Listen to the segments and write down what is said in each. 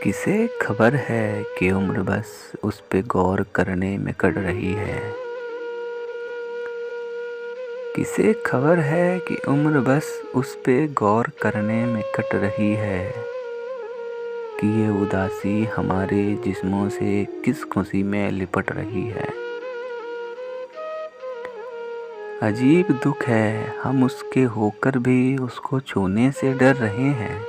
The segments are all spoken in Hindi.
किसे खबर है कि उम्र बस उस पे गौर करने में कट रही है। किसे खबर है कि उम्र बस उस पे गौर करने में कट रही है कि ये उदासी हमारे जिस्मों से किस खुशी में लिपट रही है। अजीब दुख है, हम उसके होकर भी उसको छूने से डर रहे हैं।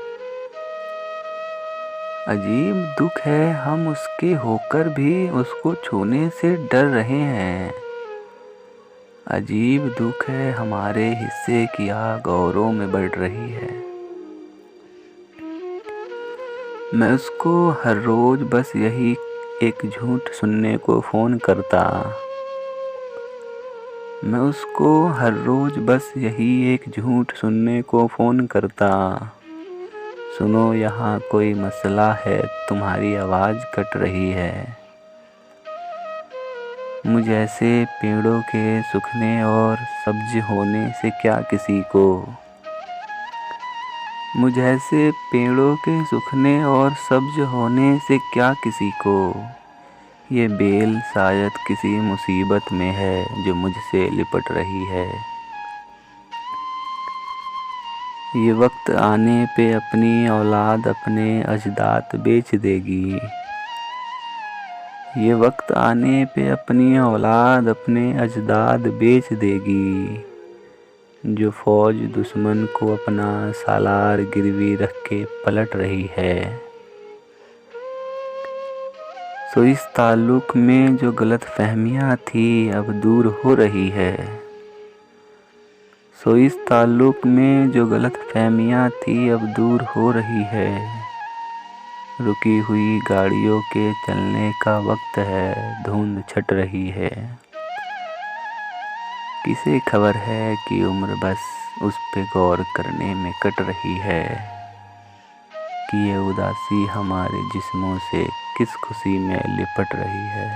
अजीब दुख है, हम उसके होकर भी उसको छूने से डर रहे हैं। अजीब दुख है, हमारे हिस्से की आग औरों में बढ़ रही है। मैं उसको हर रोज बस यही एक झूठ सुनने को फ़ोन करता। मैं उसको हर रोज बस यही एक झूठ सुनने को फ़ोन करता। सुनो यहाँ कोई मसला है, तुम्हारी आवाज़ कट रही है। मुझ ऐसे पेड़ों के सूखने और सब्ज होने से क्या किसी को, मुझ ऐसे पेड़ों के सूखने और सब्ज होने से क्या किसी को, ये बेल शायद किसी मुसीबत में है जो मुझसे लिपट रही है। ये वक्त आने पे अपनी औलाद अपने अजदाद बेच देगी। ये वक्त आने पे अपनी औलाद अपने अजदाद बेच देगी। जो फौज दुश्मन को अपना सालार गिरवी रख के पलट रही है। सो इस ताल्लुक में जो गलत फहमियाँ थी अब दूर हो रही है। सो इस ताल्लुक में जो गलत फहमियाँ थी अब दूर हो रही है। रुकी हुई गाड़ियों के चलने का वक्त है, धुंध छट रही है। किसे खबर है कि उम्र बस उस पे गौर करने में कट रही है कि ये उदासी हमारे जिस्मों से किस खुशी में लिपट रही है।